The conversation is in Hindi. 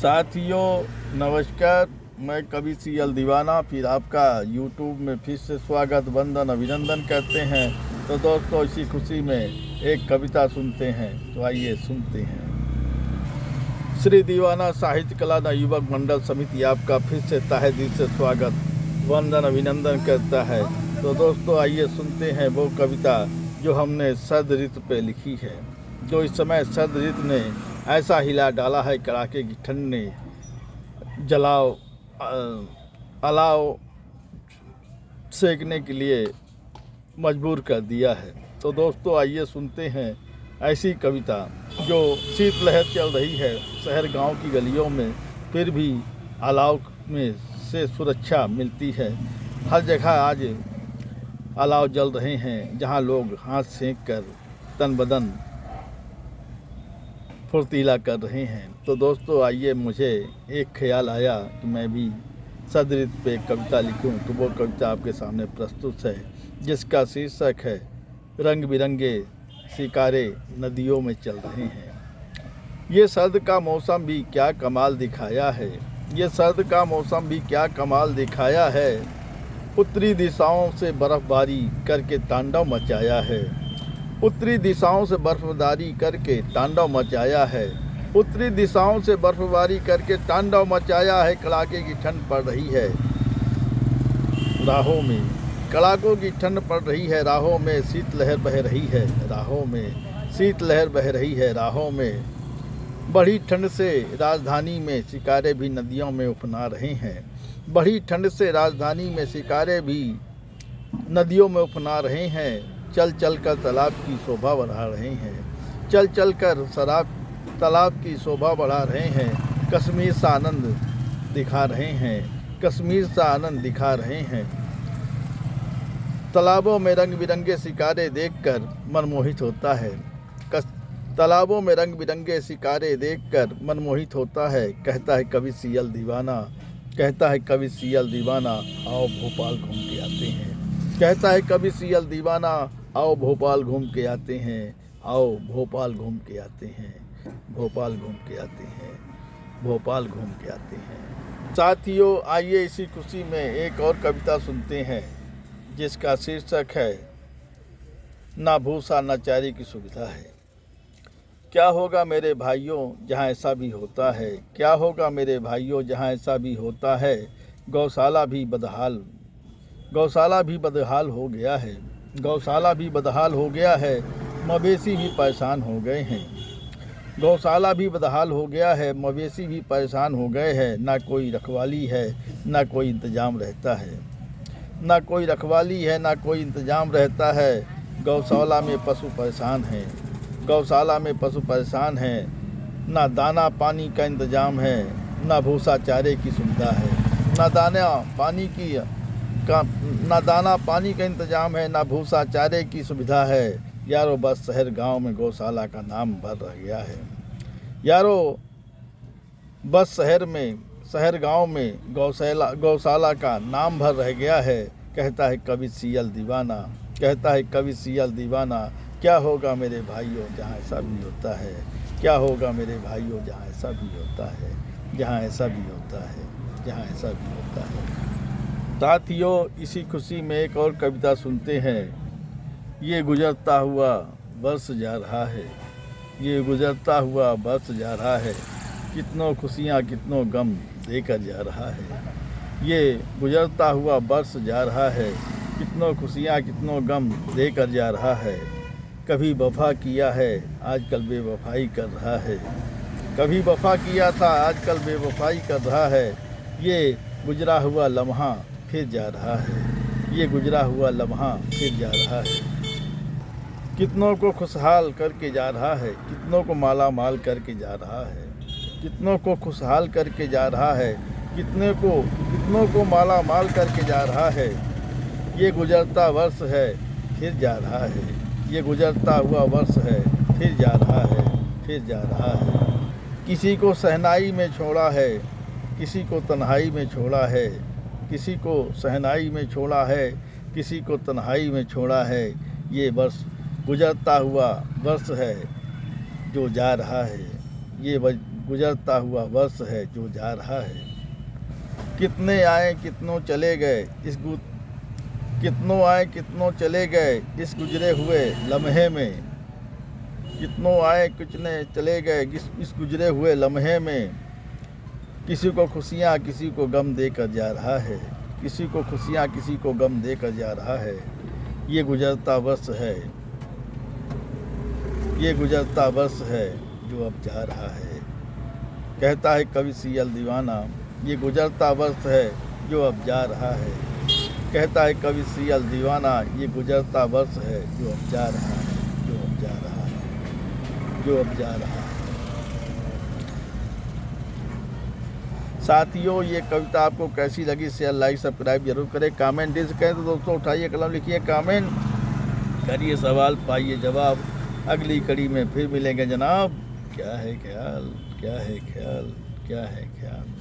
साथियों नमस्कार, मैं कवि सीएल दीवाना फिर आपका यूट्यूब में फिर से स्वागत वंदन अभिनंदन करते हैं। तो दोस्तों इसी खुशी में एक कविता सुनते हैं, तो आइए सुनते हैं। श्री दीवाना साहित्य कला युवक मंडल समिति आपका फिर से तहे दिल से स्वागत वंदन अभिनंदन करता है। तो दोस्तों आइए सुनते हैं वो कविता जो हमने शरद ऋतु पे लिखी है। जो इस समय शरद ऋतु ने ऐसा हिला डाला है, कड़ाके की ठंड ने अलाव सेकने के लिए मजबूर कर दिया है। तो दोस्तों आइए सुनते हैं ऐसी कविता जो शीतलहर चल रही है शहर गांव की गलियों में, फिर भी अलाव में से सुरक्षा मिलती है। हर जगह आज अलाव जल रहे हैं, जहां लोग हाथ सेंक कर तन बदन फुर्तीला कर रहे हैं। तो दोस्तों आइए, मुझे एक ख्याल आया कि मैं भी शरद ऋतु पे कविता लिखूं। तो वो कविता आपके सामने प्रस्तुत है, जिसका शीर्षक है रंग बिरंगे सितारे नदियों में चल रहे हैं। ये सर्द का मौसम भी क्या कमाल दिखाया है, ये सर्द का मौसम भी क्या कमाल दिखाया है। उत्तरी दिशाओं से बर्फबारी करके तांडव मचाया है, उत्तरी दिशाओं से बर्फबारी करके तांडव मचाया है, उत्तरी दिशाओं से बर्फबारी करके तांडव मचाया है। कड़ाके की ठंड पड़ रही है राहों में, कड़ाकों की ठंड पड़ रही है राहों में, शीतलहर बह रही है राहों में, शीतलहर बह रही है राहों में। बढ़ी ठंड से राजधानी में शिकारे भी नदियों में उफना रहे हैं, बढ़ी ठंड से राजधानी में शिकारे भी नदियों में उफना रहे हैं। चल चल कर तालाब की शोभा बढ़ा रहे हैं, चल चल कर तालाब की शोभा बढ़ा रहे हैं। कश्मीर सा आनंद दिखा रहे हैं, कश्मीर सा आनंद दिखा रहे हैं। तालाबों में रंग बिरंगे सितारे देखकर मन मोहित होता है, तालाबों में रंग बिरंगे सितारे देखकर मन मोहित होता है। कहता है कवि सीएल दीवाना, कहता है कवि सीएल दीवाना, आओ भोपाल घूम के आते हैं। कहता है कवि सीएल दीवाना, आओ भोपाल घूम के आते हैं, आओ भोपाल घूम के आते हैं, भोपाल घूम के आते हैं, भोपाल घूम के आते हैं। साथियों आइए इसी खुशी में एक और कविता सुनते हैं, जिसका शीर्षक है ना भूसा ना चारे की सुविधा है। क्या होगा मेरे भाइयों जहाँ ऐसा भी होता है, क्या होगा मेरे भाइयों जहाँ ऐसा भी होता है। गौशाला भी बदहाल हो गया है, गौशाला भी बदहाल हो गया है, मवेशी भी परेशान हो गए हैं। गौशाला भी बदहाल हो गया है, मवेशी भी परेशान हो गए हैं। ना कोई रखवाली है ना कोई इंतजाम रहता है, ना कोई रखवाली है ना कोई इंतजाम रहता है। गौशाला में पशु परेशान हैं, गौशाला में पशु परेशान हैं। ना दाना पानी का इंतजाम है, ना भूसा चारे की सुविधा है, ना दाना पानी का इंतजाम है, ना भूसा चारे की सुविधा है। यारो बस शहर गांव में गौशाला का नाम भर रह गया है, यारो बस शहर गांव में गौशाला का नाम भर रह गया है। कहता है कवि सीएल दीवाना, कहता है कवि सीएल दीवाना, क्या होगा मेरे भाइयों जहाँ ऐसा भी होता है, क्या होगा मेरे भाइयों जहाँ ऐसा भी होता है, जहाँ ऐसा भी होता है, जहाँ ऐसा भी होता है। साथियों इसी खुशी में एक और कविता सुनते हैं। ये गुजरता हुआ वर्ष जा रहा है, ये गुजरता हुआ वर्ष जा रहा है, कितनों खुशियाँ कितनों गम देकर जा रहा है। ये गुजरता हुआ वर्ष जा रहा है, कितनों खुशियाँ कितनों गम देकर जा रहा है। कभी वफा किया है आजकल बेवफाई कर रहा है, कभी वफा किया था आजकल बेवफाई कर रहा है। ये गुजरा हुआ लम्हा फिर जा रहा है, ये गुजरा हुआ लम्हा फिर जा रहा है। कितनों को खुशहाल करके जा रहा है, कितनों को माला माल करके जा रहा है, कितनों को खुशहाल करके जा रहा है, कितनों को माला माल करके जा रहा है। ये गुजरता वर्ष है फिर जा रहा है, ये गुजरता हुआ वर्ष है फिर जा रहा है, फिर जा रहा है। किसी को सहनाई में छोड़ा है, किसी को तन्हाई में छोड़ा है, किसी को सहनाई में छोड़ा है, किसी को तन्हाई में छोड़ा है। ये वर्ष गुजरता हुआ वर्ष है जो जा रहा है, ये गुजरता हुआ वर्ष है जो जा रहा है। कितने आए कितनों चले गए कितनों आए कितनों चले गए इस गुजरे हुए लम्हे में। कितनों आए कितने चले गए इस गुजरे हुए लम्हे में। किसी को खुशियाँ किसी को गम देकर जा रहा है। किसी को खुशियाँ किसी को गम देकर जा रहा है। ये गुजरता वर्ष है, ये गुजरता वर्ष है जो अब जा रहा है। कहता है कवि सियल दीवाना, ये गुजरता वर्ष है जो अब जा रहा है। कहता है कवि सियल दीवाना, ये गुजरता वर्ष है जो अब जा रहा है, जो अब जा रहा है, जो अब जा रहा है। साथियों, ये कविता आपको कैसी लगी शेयर लाइक सब्सक्राइब जरूर करें। कमेंट डिस करें तो दोस्तों उठाइए कलम लिखिए कमेंट करिए, सवाल पाइए जवाब। अगली कड़ी में फिर मिलेंगे जनाब। क्या है ख्याल, क्या है ख्याल, क्या है ख्याल।